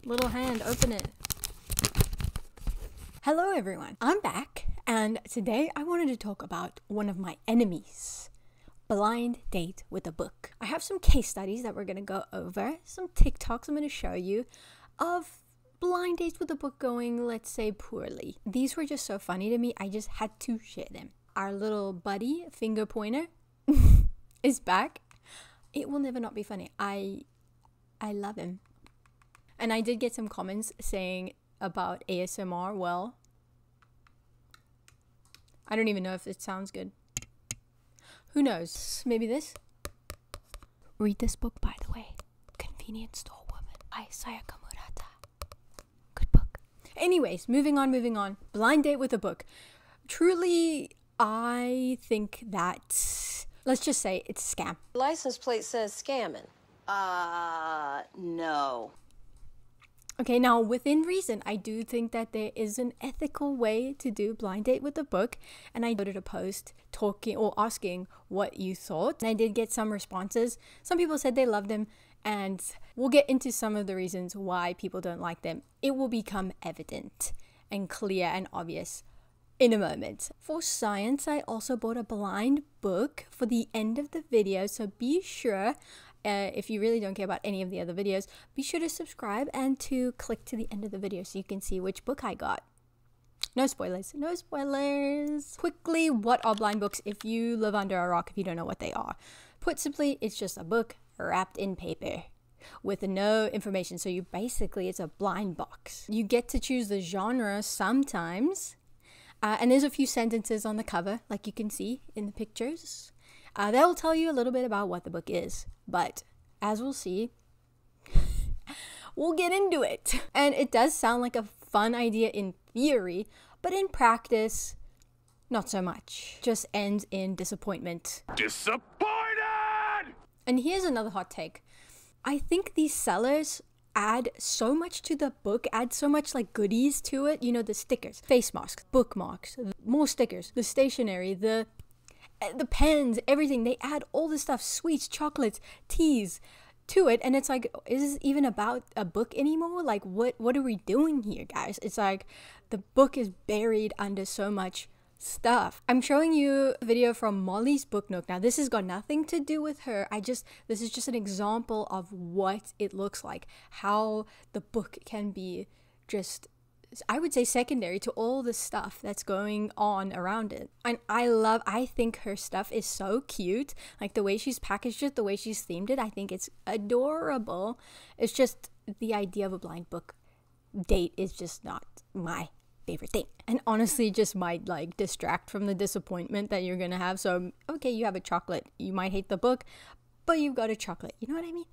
Little hand, open it. Hello everyone, I'm back, and today I wanted to talk about one of my enemies. Blind date with a book. I have some case studies that we're going to go over, some TikToks I'm going to show you of blind dates with a book going, let's say, poorly. These were just so funny to me, I just had to share them. Our little buddy, finger pointer, is back. It will never not be funny. I love him. And I did get some comments saying about ASMR. Well, I don't even know if it sounds good. Who knows? Maybe this? Read this book, by the way. Convenience Store Woman by Sayaka Murata. Good book. Anyways, moving on. Blind date with a book. Truly, I think that, let's just say it's a scam. License plate says scamming. No. Okay, now within reason, I do think that there is an ethical way to do blind date with a book, and I did a post talking or asking what you thought, and I did get some responses. Some people said they loved them, and we'll get into some of the reasons why people don't like them. It will become evident and clear and obvious in a moment. For science, I also bought a blind book for the end of the video, so be sure, if you really don't care about any of the other videos, be sure to subscribe and to click to the end of the video so you can see which book I got. No spoilers. Quickly, what are blind books if you live under a rock, if you don't know what they are? Put simply, it's just a book wrapped in paper with no information. So it's a blind box. You get to choose the genre sometimes. And there's a few sentences on the cover, like you can see in the pictures. They'll tell you a little bit about what the book is. But as we'll see, we'll get into it. And it does sound like a fun idea in theory, but in practice, not so much. Just ends in disappointment. Disappointed! And here's another hot take. I think these sellers add so much to the book, add so much like goodies to it. You know, the stickers, face masks, bookmarks, more stickers, the stationery, the pens, everything. They add all this stuff, sweets, chocolates, teas to it, and it's like, is this even about a book anymore? Like, what are we doing here, guys? It's like the book is buried under so much stuff. I'm showing you a video from Molly's Book Nook. Now, this has got nothing to do with her. This is just an example of what it looks like, how the book can be just, I would say, secondary to all the stuff that's going on around it. And I think her stuff is so cute. Like the way she's packaged it, the way she's themed it, I think it's adorable. It's just the idea of a blind book date is just not my favorite thing. And honestly, just might like distract from the disappointment that you're gonna have. So, okay, you have a chocolate. You might hate the book, but you've got a chocolate. You know what I mean?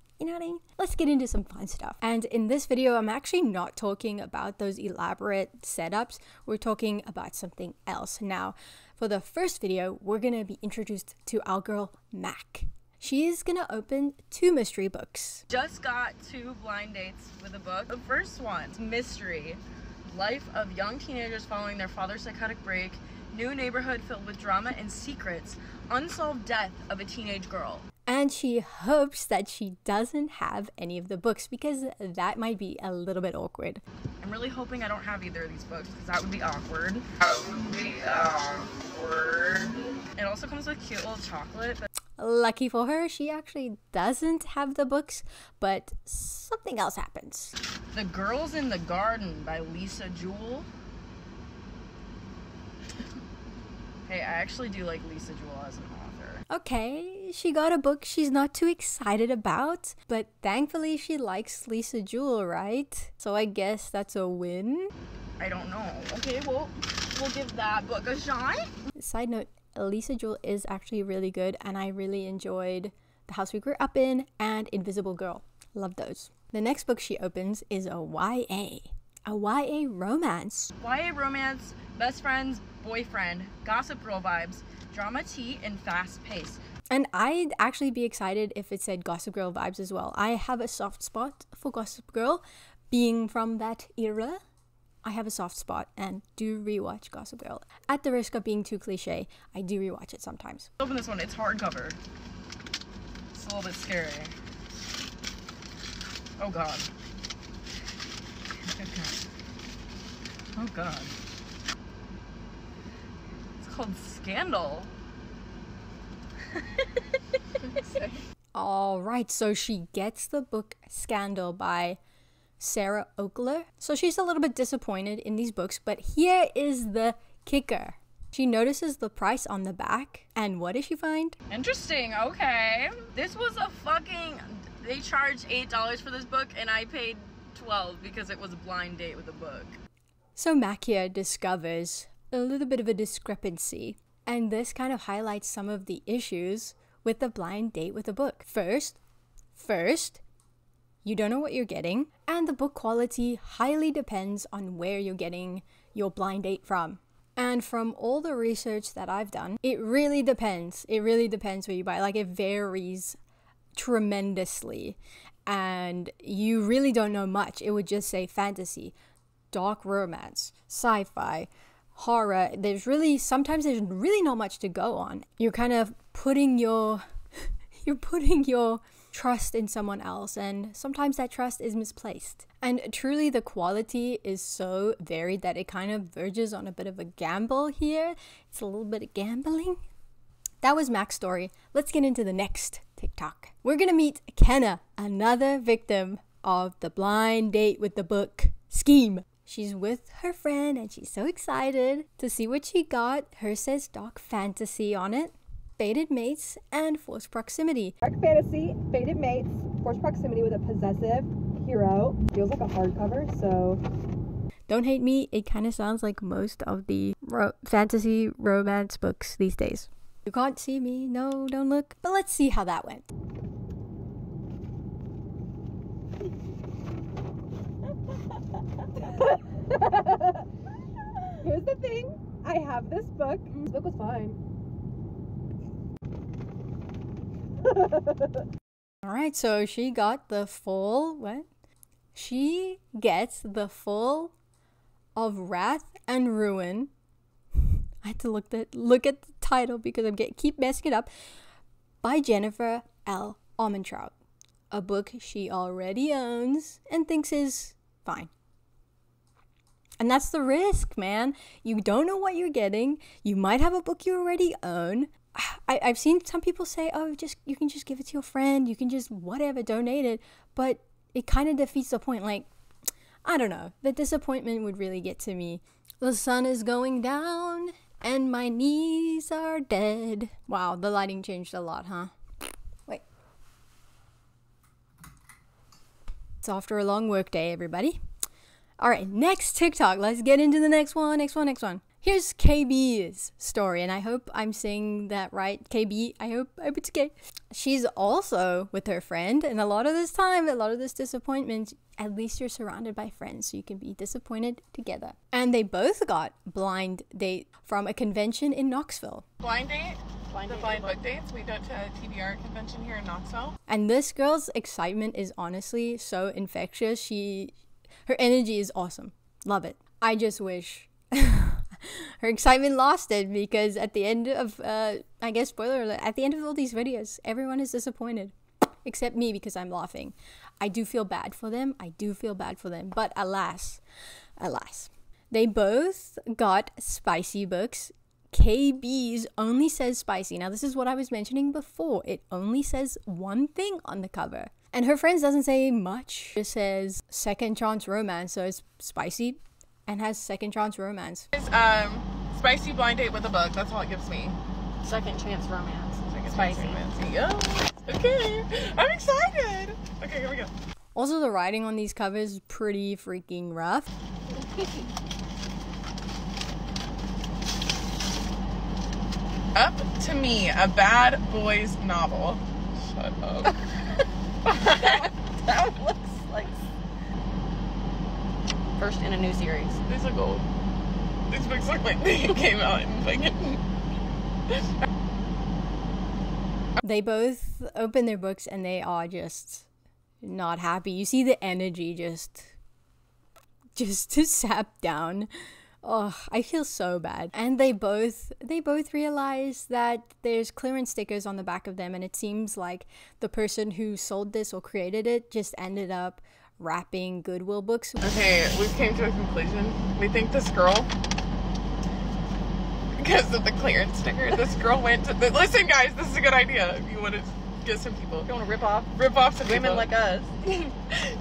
Let's get into some fun stuff. And in this video, I'm actually not talking about those elaborate setups. We're talking about something else. Now, for the first video, we're going to be introduced to our girl, Mac. She is going to open 2 mystery books. Just got 2 blind dates with a book. The first one, Mystery. Life of young teenagers following their father's psychotic break. New neighborhood filled with drama and secrets. Unsolved death of a teenage girl. And she hopes that she doesn't have any of the books because that might be a little bit awkward. I'm really hoping I don't have either of these books because that would be awkward. It also comes with cute little chocolate. Lucky for her, she actually doesn't have the books, but something else happens. The Girls in the Garden by Lisa Jewell. Hey, I actually do like Lisa Jewell as an author. Okay, she got a book she's not too excited about, but thankfully she likes Lisa Jewell, right? So I guess that's a win. I don't know. Okay, well, we'll give that book a shot. Side note, Lisa Jewell is actually really good, and I really enjoyed The House We Grew Up In and Invisible Girl. Love those. The next book she opens is a YA romance. YA romance, best friends, boyfriend, gossip girl vibes, drama tea, and fast pace. And I'd actually be excited if it said Gossip Girl vibes as well. I have a soft spot for Gossip Girl. Being from that era, I have a soft spot and do rewatch Gossip Girl. At the risk of being too cliche, I do rewatch it sometimes. Open this one, it's hardcover. It's a little bit scary. Oh god. Oh god. It's called Scandal. Alright, so she gets the book Scandal by Sarah Oakler. So she's a little bit disappointed in these books, but here is the kicker. She notices the price on the back, and what does she find? Interesting, okay. This was a fucking... They charged $8 for this book, and I paid $12 because it was a blind date with a book. So Makia discovers a little bit of a discrepancy, and this kind of highlights some of the issues with the blind date with a book. First, you don't know what you're getting, and the book quality highly depends on where you're getting your blind date from. And from all the research that I've done, it really depends. It really depends where you buy. Like, it varies tremendously, and you really don't know much. It would just say fantasy, dark romance, sci-fi, horror. Sometimes there's really not much to go on. You're kind of putting your trust in someone else, and sometimes that trust is misplaced. And truly the quality is so varied that it kind of verges on a bit of a gamble here. It's a little bit of gambling. That was Mac's story. Let's get into the next TikTok. We're gonna meet Kenna, another victim of the blind date with the book scheme. She's with her friend and she's so excited to see what she got. Hers says dark fantasy on it, fated mates, and forced proximity. Dark fantasy, fated mates, forced proximity with a possessive hero. Feels like a hardcover, so... Don't hate me, it kind of sounds like most of the fantasy romance books these days. You can't see me, no, don't look. But let's see how that went. Here's the thing, I have this book. This book was fine. Alright, so she got the full, She gets the full of Wrath and Ruin. I had to look at the title because I keep messing it up. By Jennifer L. Armentrout. A book she already owns and thinks is fine. And that's the risk, man. You don't know what you're getting. You might have a book you already own. I've seen some people say, oh, you can just give it to your friend. You can just whatever, donate it. But it kind of defeats the point. Like, I don't know. The disappointment would really get to me. The sun is going down and my knees are dead. Wow, the lighting changed a lot, huh? Wait. It's after a long work day, everybody. All right, next TikTok. Let's get into the next one. Here's KB's story, and I hope I'm saying that right. KB, I hope it's okay. She's also with her friend, and a lot of this disappointment, at least you're surrounded by friends, so you can be disappointed together. And they both got blind date from a convention in Knoxville. Blind date? The blind book dates. We went to a TBR convention here in Knoxville. And this girl's excitement is honestly so infectious. Her energy is awesome. Love it. I just wish her excitement lasted, because at the end of, I guess spoiler alert, at the end of all these videos, everyone is disappointed. Except me, because I'm laughing. I do feel bad for them. But alas. They both got spicy books. KB's only says spicy. Now, this is what I was mentioning before. It only says one thing on the cover. And her friends doesn't say much. It says second chance romance. So it's spicy and has second chance romance. It's spicy blind date with a book. That's all it gives me. Second chance romance. Spicy. Yeah. Okay. I'm excited. Okay, here we go. Also, the writing on these covers is pretty freaking rough. Up to Me, a bad boys novel. Shut up. That looks like first in a new series. These look old. These books look like they came out in fucking... They both open their books and they are just not happy. You see the energy just to sap down. Oh, I feel so bad. And they both realize that there's clearance stickers on the back of them, and it seems like the person who sold this or created it just ended up wrapping Goodwill books. Okay, we came to a conclusion. We think this girl, because of the clearance sticker, this girl went to listen guys, this is a good idea if you want to get some people. You want to rip off some women people. like us?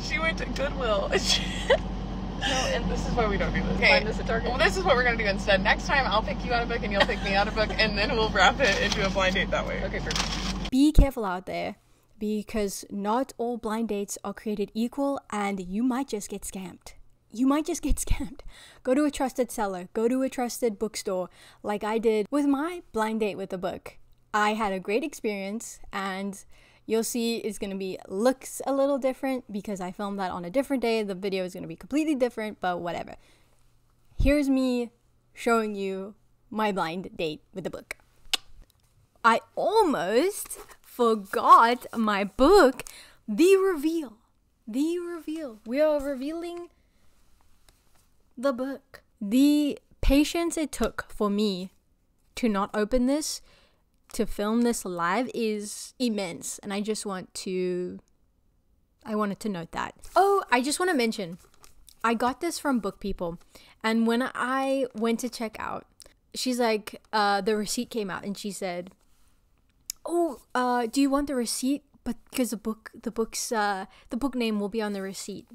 She went to Goodwill. No, and This is why we don't do this. find this at Target. Well, this is what we're going to do instead. Next time, I'll pick you out a book and you'll pick me out a book, and then we'll wrap it into a blind date that way. Okay, perfect. Be careful out there, because not all blind dates are created equal, and you might just get scammed. You might just get scammed. Go to a trusted seller. Go to a trusted bookstore, like I did with my blind date with a book. I had a great experience, and you'll see it's going to be looks a little different because I filmed that on a different day. The video is going to be completely different, but whatever. Here's me showing you my blind date with the book. I almost forgot my book, The Reveal. The Reveal. We are revealing the book. The patience it took for me to not open this, to film this live, is immense, and I wanted to note that. Oh, I just want to mention, I got this from Book People, and when I went to check out, she's like, the receipt came out, and she said, oh, do you want the receipt? But because the book name will be on the receipt.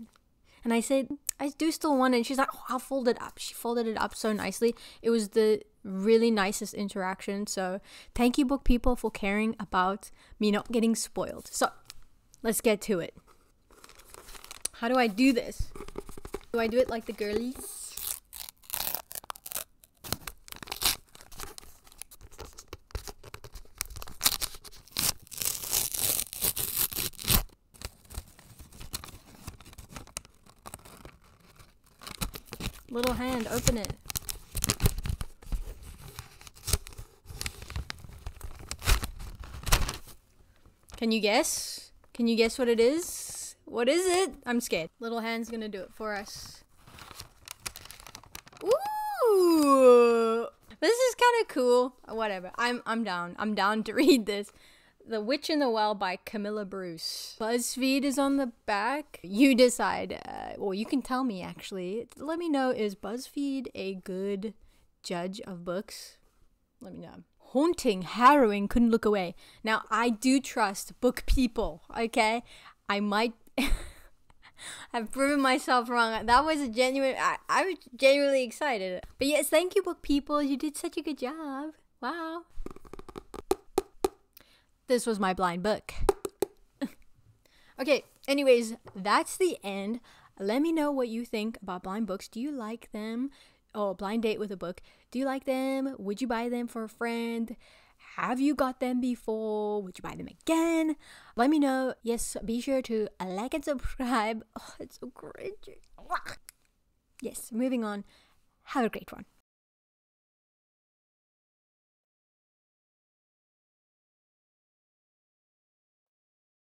And I said, I do still want it. And she's like, oh, I'll fold it up. She folded it up so nicely. It was the really nicest interaction. So thank you, Book People, for caring about me not getting spoiled. So let's get to it. How do I do this? Do I do it like the girlies? Little hand, open it. Can you guess? Can you guess what it is? What is it? I'm scared. Little hand's gonna do it for us. Ooh! This is kind of cool. Whatever. I'm down. I'm down to read this. The Witch in the Well by Camilla Bruce. BuzzFeed is on the back. You decide. Well, you can tell me, actually. Let me know, is BuzzFeed a good judge of books? Let me know. Haunting, harrowing, couldn't look away. Now, I do trust Book People, okay? I might have proven myself wrong. That was a genuine... I was genuinely excited. But yes, thank you, Book People. You did such a good job. Wow. This was my blind book. Okay, anyways, that's the end. Let me know what you think about blind books. Do you like them? Oh, blind date with a book. Do you like them? Would you buy them for a friend? Have you got them before? Would you buy them again? Let me know. Yes, be sure to like and subscribe. Oh, it's so cringy. Yes, moving on. Have a great one.